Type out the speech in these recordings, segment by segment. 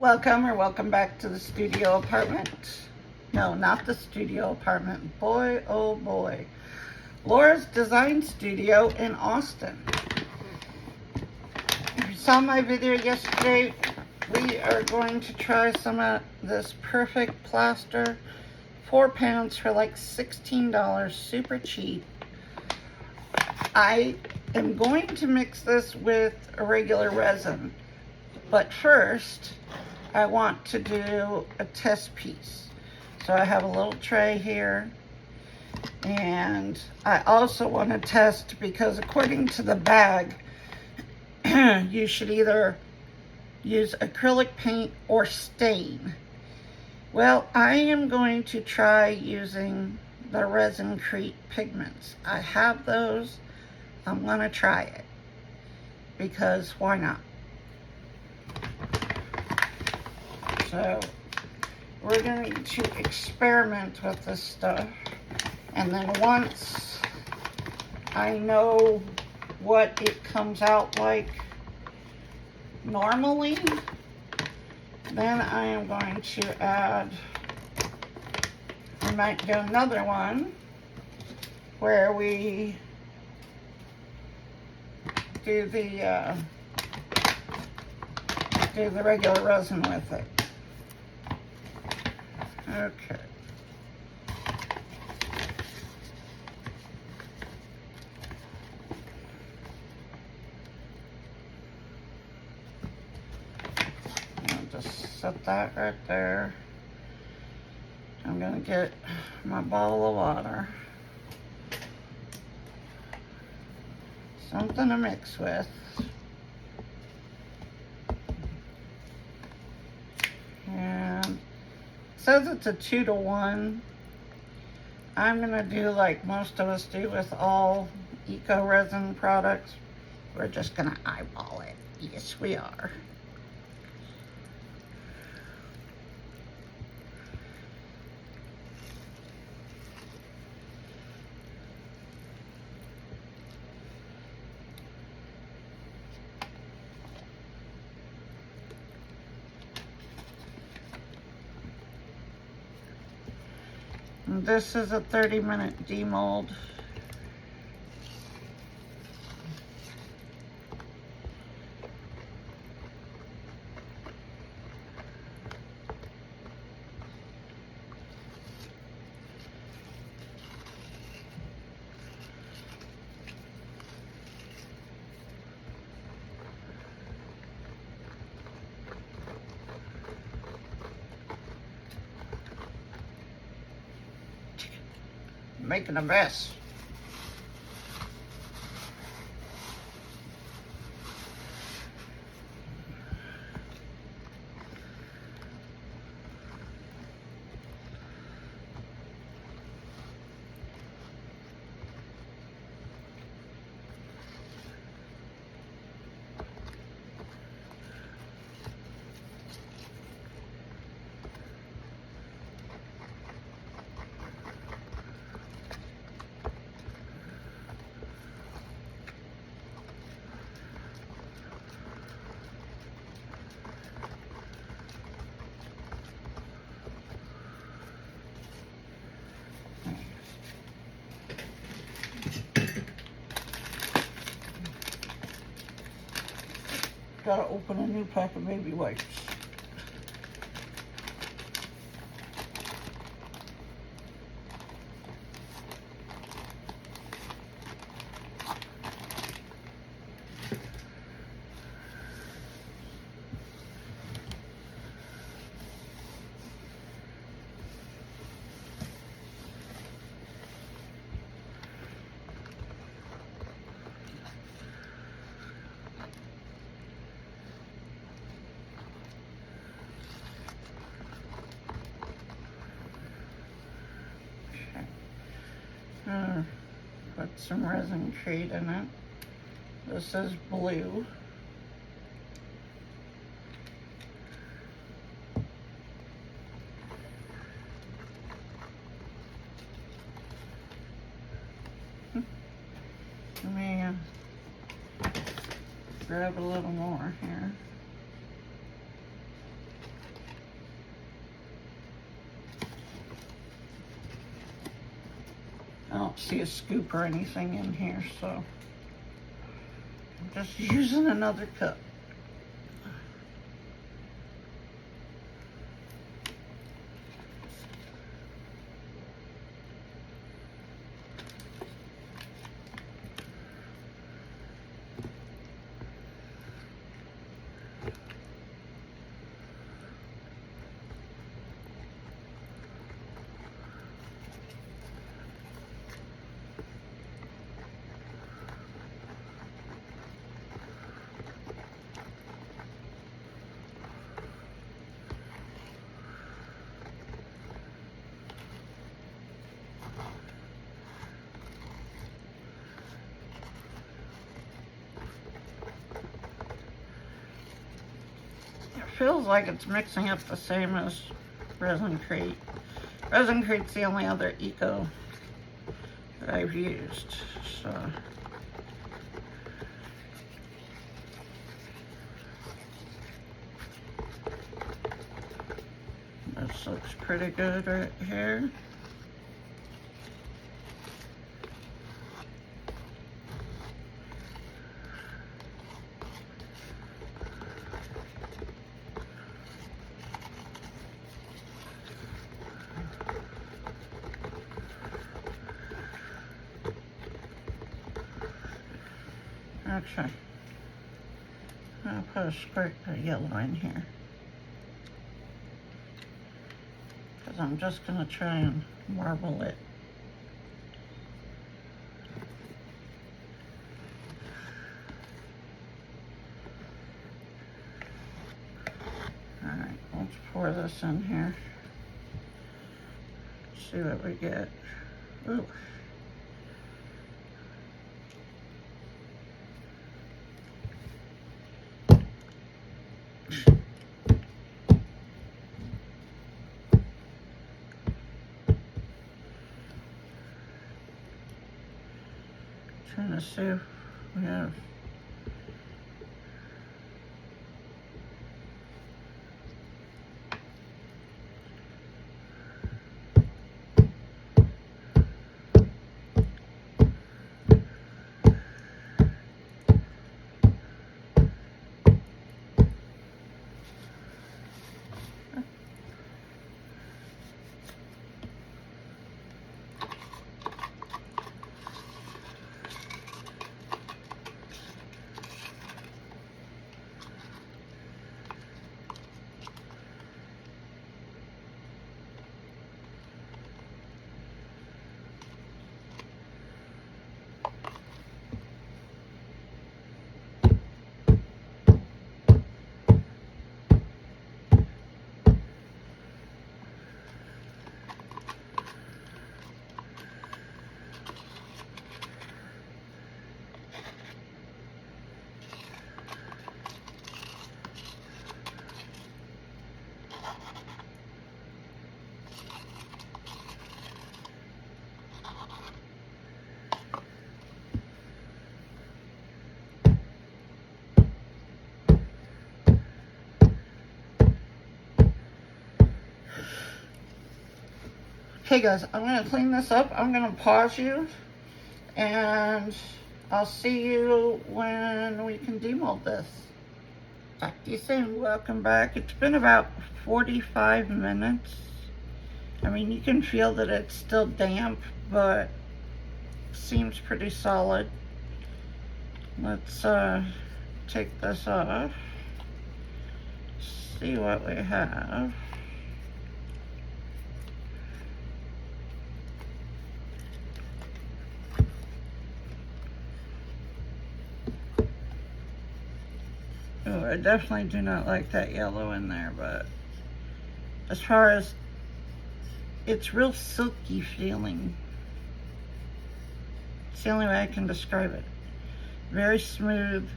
Welcome back to the studio apartment. No, not the studio apartment. Boy, oh boy. Laura's Design Studio in Austin. If you saw my video yesterday, we are going to try some of this perfect plaster. 4 pounds for like $16, super cheap. I am going to mix this with a regular resin, but first I want to do a test piece. So I have a little tray here, and I also want to test, because according to the bag, you should either use acrylic paint or stain. Well, I am going to try using the Resin pigments. I have those. I'm going to try it, because why not? So we're going to experiment with this stuff, and then once I know what it comes out like normally, then I am going to add, I might do another one where we do the regular resin with it. Okay. I'll just set that right there. I'm gonna get my bottle of water. Something to mix with. And it says it's a 2-to-1. I'm gonna do like most of us do with all eco resin products. We're just gonna eyeball it. Yes, we are. And this is a 30-minute demold. Making a mess. Gotta open a new pack of baby wipes. Put some resin crate in it. This is blue. Let me grab a little more here. don't see a scoop or anything in here, so I'm just using another cup. Feels like it's mixing up the same as Resin Crate. Resin Crate's the only other eco that I've used, so. This looks pretty good right here. Actually, I'll put a squirt of yellow in here, because I'm just going to try and marble it. Alright, let's pour this in here. See what we get. Ooh. Trying to see if we have Okay guys, I'm going to clean this up. I'm going to pause you and I'll see you when we can demold this. Talk to you soon. Welcome back. It's been about 45 minutes. I mean, you can feel that it's still damp, but seems pretty solid. Let's take this off. See what we have. Oh, I definitely do not like that yellow in there, but as far as it's real silky feeling. It's the only way I can describe it. Very smooth,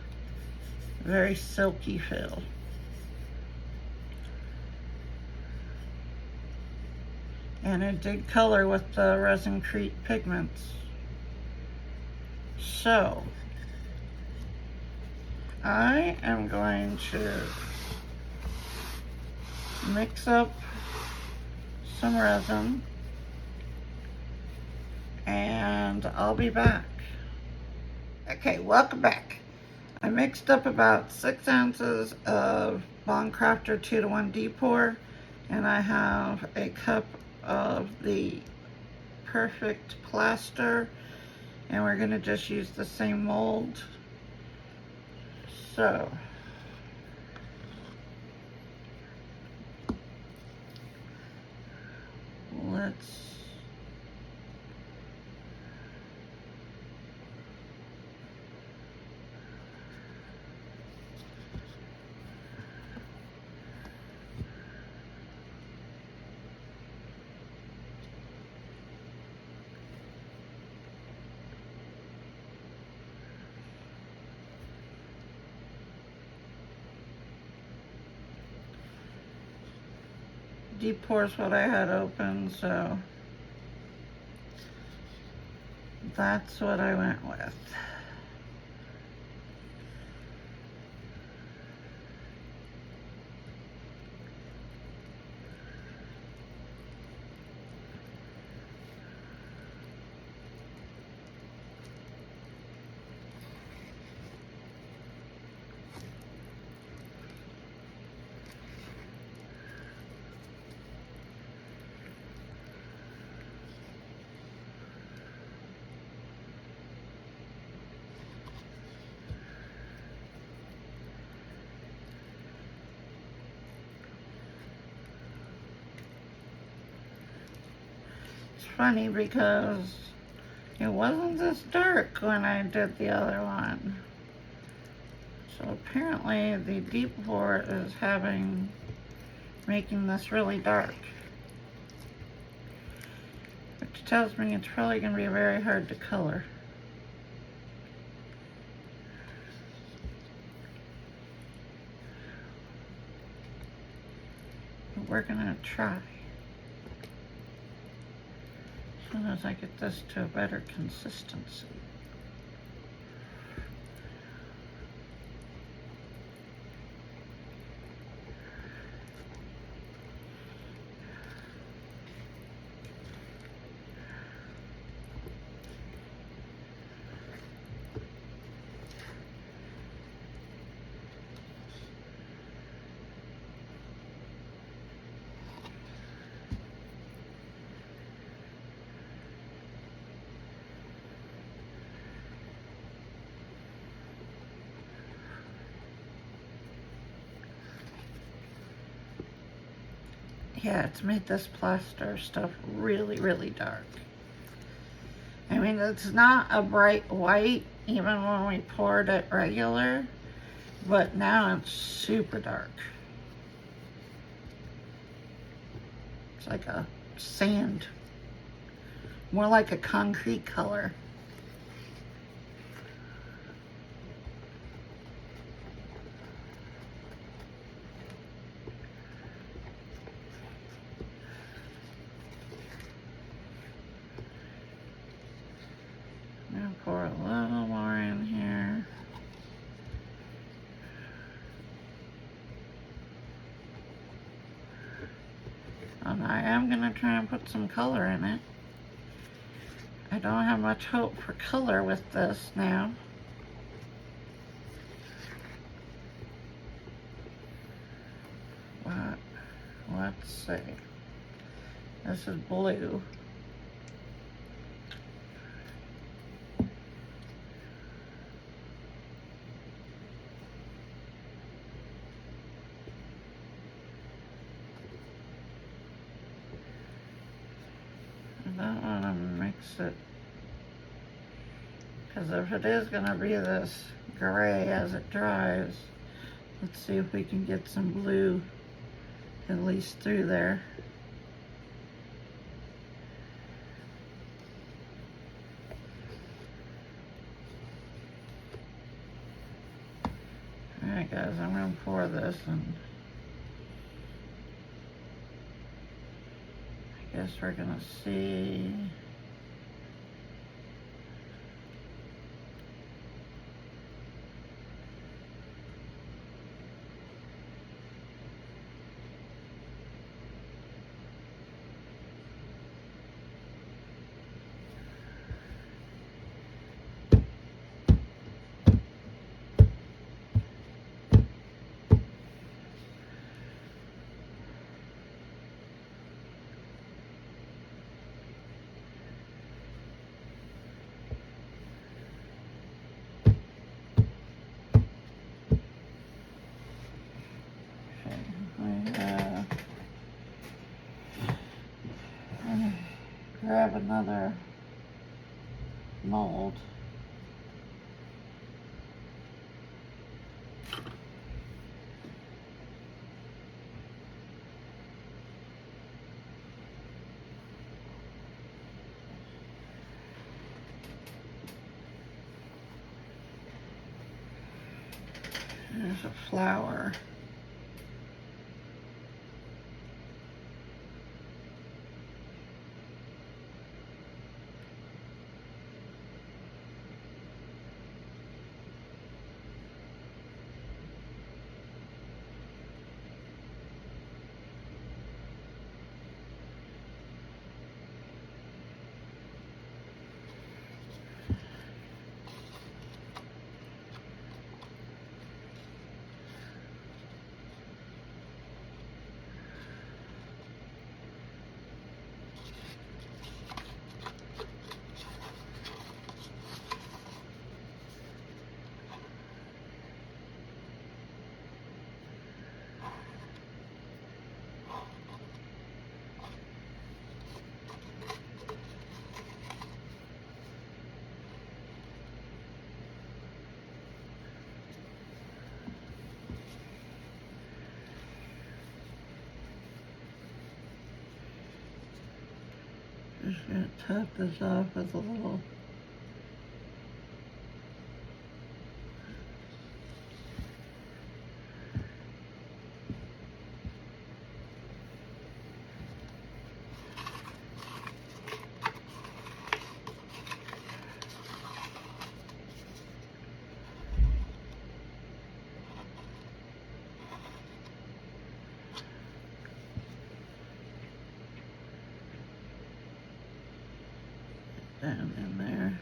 very silky feel. And it did color with the Resin Crate pigments. So, I am going to mix up some resin and I'll be back. Okay, welcome back. I mixed up about 6 ounces of Bond Craftor 2-to-1 Depot, and I have a cup of the Perfect Plaster, and we're gonna just use the same mold. So let's Depot's what I had open, so that's what I went with. It's funny because it wasn't this dark when I did the other one. So apparently the Depot is making this really dark. Which tells me it's probably going to be very hard to color. But we're going to try. As soon as I get this to a better consistency. Yeah, it's made this plaster stuff really, really dark. I mean, it's not a bright white, even when we poured it regular, but now it's super dark. It's like a sand, more like a concrete color. Pour a little more in here. And I am going to try and put some color in it. I don't have much hope for color with this now. But let's see. This is blue. I don't want to mix it, because if it is going to be this gray as it dries, let's see if we can get some blue at least through there. Alright guys, I'm going to pour this, and I guess we're going to see. grab another mold. There's a flower. Just gonna top this off with a little down in there.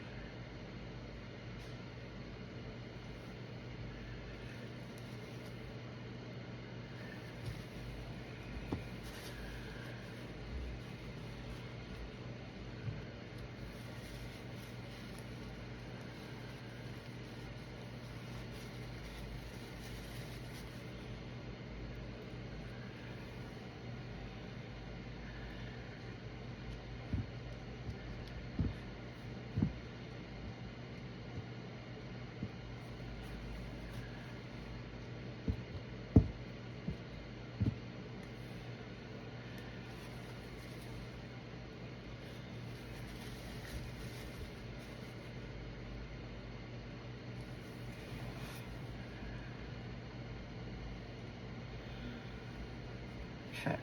Okay.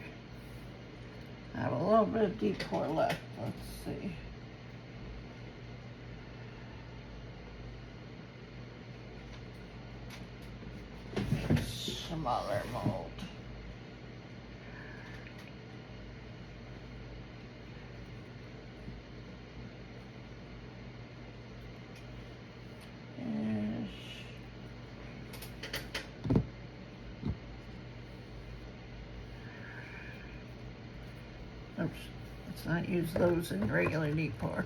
I have a little bit of decor left. Let's see. Smaller mold. Oops, let's not use those in regular decor.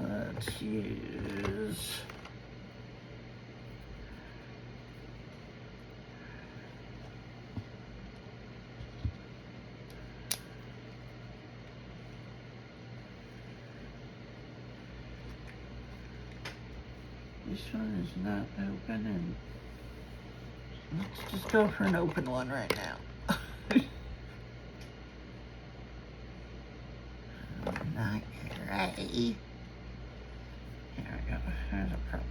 Let's use this one is not open, and let's just go for an open one right now. Not ready. Here we go. There's a purple.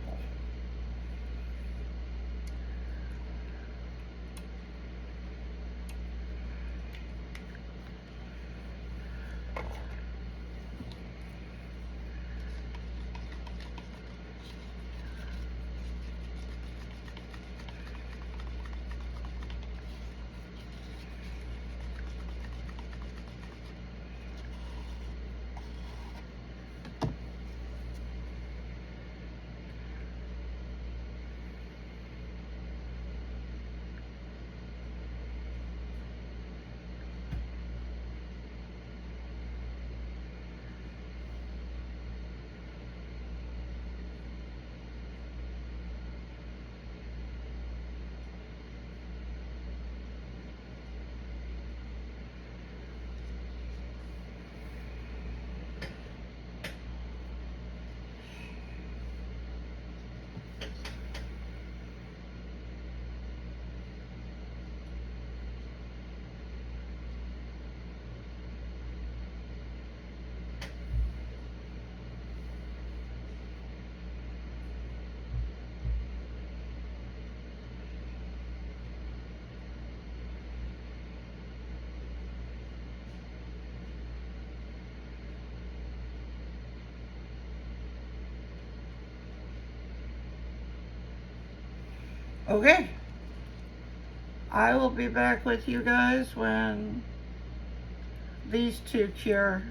Okay, I will be back with you guys when these two cure.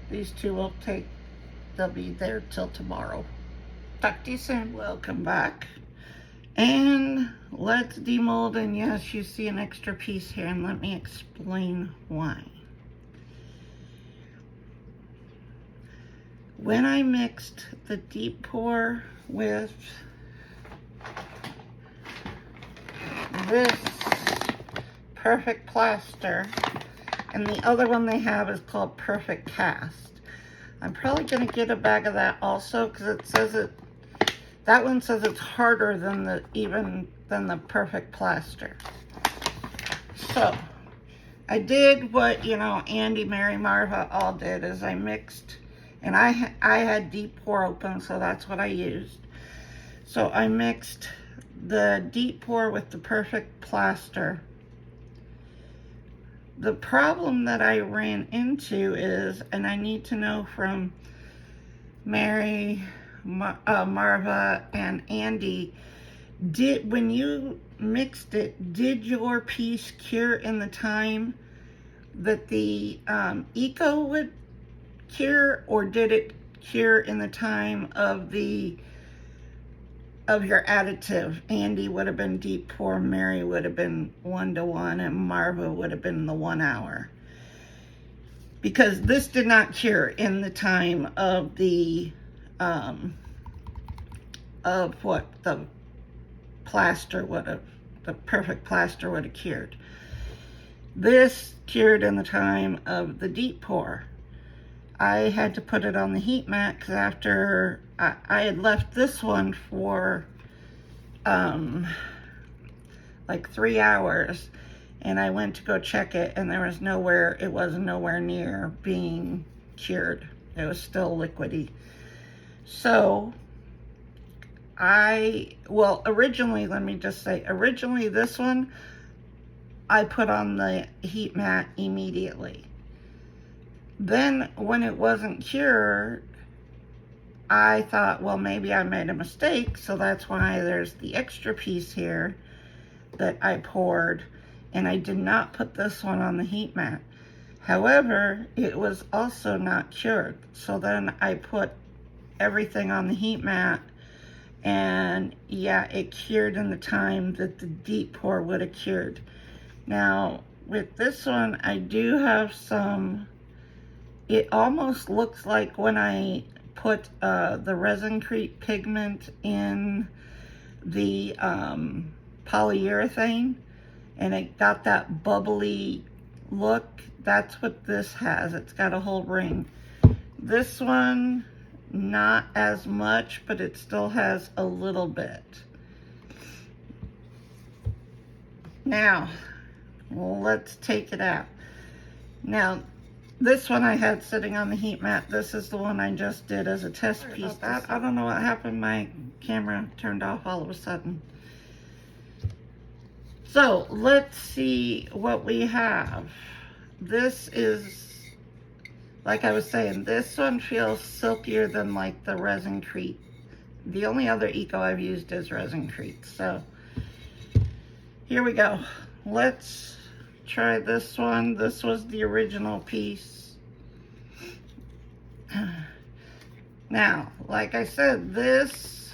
These two will take, they'll be there till tomorrow. Talk to you soon. Welcome back. And let's demold, and yes, you see an extra piece here, and let me explain why. When I mixed the deep pour with this Perfect Plaster, and the other one they have is called Perfect Cast. I'm probably going to get a bag of that also, because it says that one says it's harder than the Perfect Plaster. So I did what, you know, Andy, Mary, Marva all did, is I mixed, and I had deep pour open, so that's what I used. So I mixed the deep pour with the Perfect Plaster. The problem that I ran into is, and I need to know from Mary, Marva, and Andy, when you mixed it, did your piece cure in the time that the Eco would cure, or did it cure in the time of your additive? Andy would have been deep pour, Mary would have been 1 to 1, and Marva would have been the 1 hour. Because this did not cure in the time of the of what the plaster would have, the Perfect Plaster would have cured. This cured in the time of the deep pour. I had to put it on the heat mat because after I had left this one for like 3 hours, and I went to go check it, and there was nowhere, it was nowhere near being cured. It was still liquidy. So well, originally, let me just say, originally this one I put on the heat mat immediately. Then when it wasn't cured, I thought, well, maybe I made a mistake, so that's why there's the extra piece here that I poured, and I did not put this one on the heat mat. However, it was also not cured, so then I put everything on the heat mat, and yeah, it cured in the time that the deep pour would have cured. Now, with this one, I do have some, it almost looks like when I put the resin pigment in the polyurethane, and it got that bubbly look. That's what this has. It's got a whole ring. This one, not as much, but it still has a little bit. Now, let's take it out. Now, this one I had sitting on the heat mat. This is the one I just did as a test piece. I don't know what happened. My camera turned off all of a sudden. So let's see what we have. This is, like I was saying, this one feels silkier than like the Resincrete. The only other Eco I've used is Resincrete. So here we go. Let's try this one. This was the original piece. Now, like I said, this,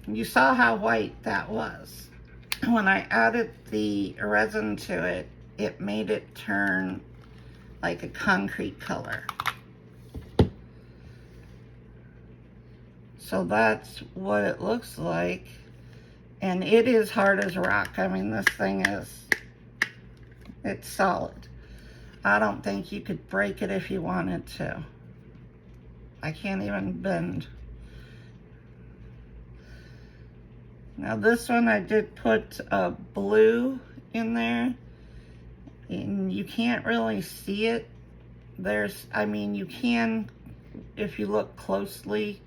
you saw how white that was. When I added the resin to it, it made it turn like a concrete color. So that's what it looks like. And it is hard as rock. I mean, this thing is, it's solid. I don't think you could break it if you wanted to. I can't even bend. Now this one I did put a blue in there, and you can't really see it. I mean, you can, if you look closely,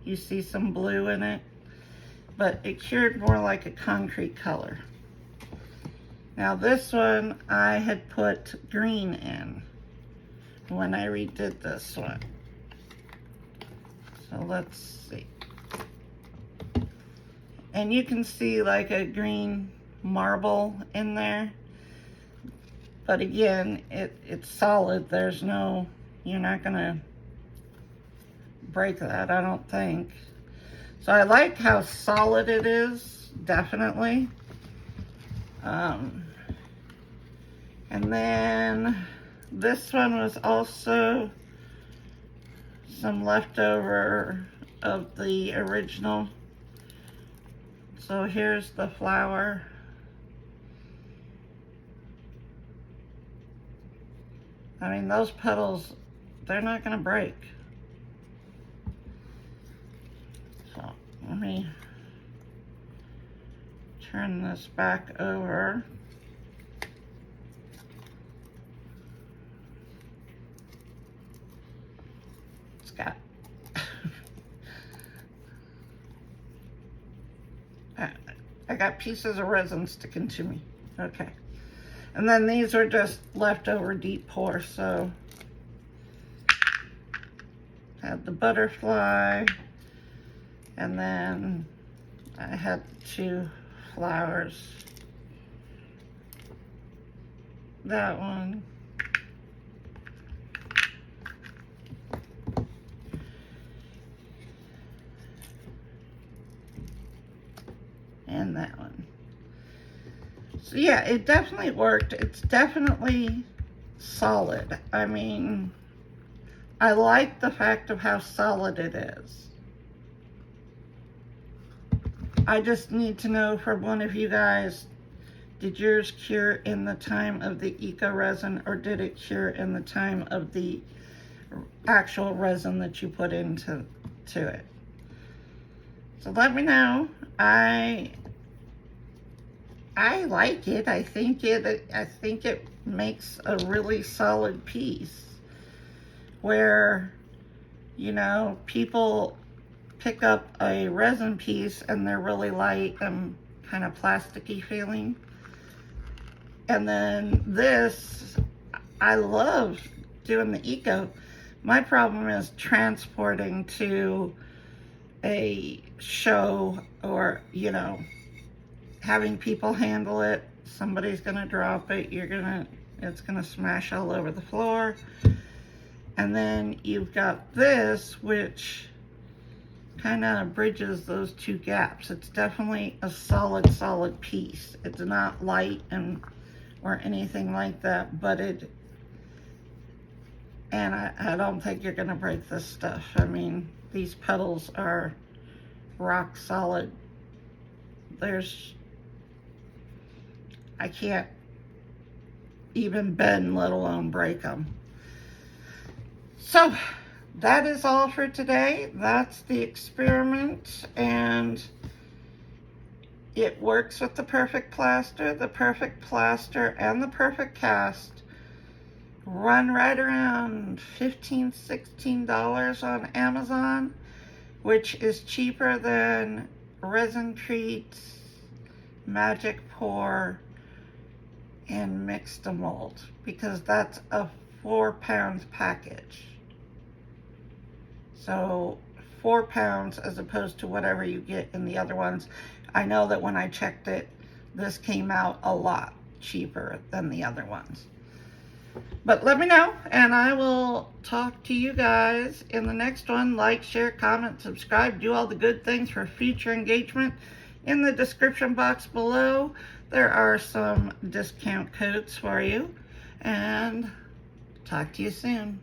you see some blue in it, but it cured more like a concrete color. Now this one I had put green in when I redid this one. So let's see. And you can see like a green marble in there. But again, it's solid. There's no, you're not gonna break that, I don't think. So I like how solid it is, definitely. And then this one was also some leftover of the original. So here's the flower. I mean, those petals, they're not gonna break. So let me turn this back over. It's got I got pieces of resin sticking to me. Okay. And then these are just leftover deep pour, so had the butterfly, and then I had 2 flowers. That one. And that one. So yeah, it definitely worked. It's definitely solid. I mean, I like the fact of how solid it is. I just need to know from one of you guys, did yours cure in the time of the Eco resin, or did it cure in the time of the actual resin that you put into it? So let me know. I like it. I think it makes a really solid piece where, you know, people pick up a resin piece and they're really light and kind of plasticky feeling. And then this, I love doing the Eco. My problem is transporting to a show, or, you know, having people handle it. Somebody's gonna drop it, it's gonna smash all over the floor. And then you've got this, which kind of bridges those 2 gaps. It's definitely a solid piece. It's not light or anything like that, but I don't think you're gonna break this stuff. I mean, these petals are rock solid. I can't even bend, let alone break them. So that is all for today. That's the experiment, and it works with the perfect plaster. The perfect plaster and the perfect cast run right around $15, $16 on Amazon, which is cheaper than Resin Treats, Magic Pour, and Mix to Mold, because that's a 4-pound package. So 4 pounds as opposed to whatever you get in the other ones. I know that when I checked it, this came out a lot cheaper than the other ones. But let me know, and I will talk to you guys in the next one. Like, share, comment, subscribe, do all the good things for future engagement. In the description box below, there are some discount codes for you, and talk to you soon.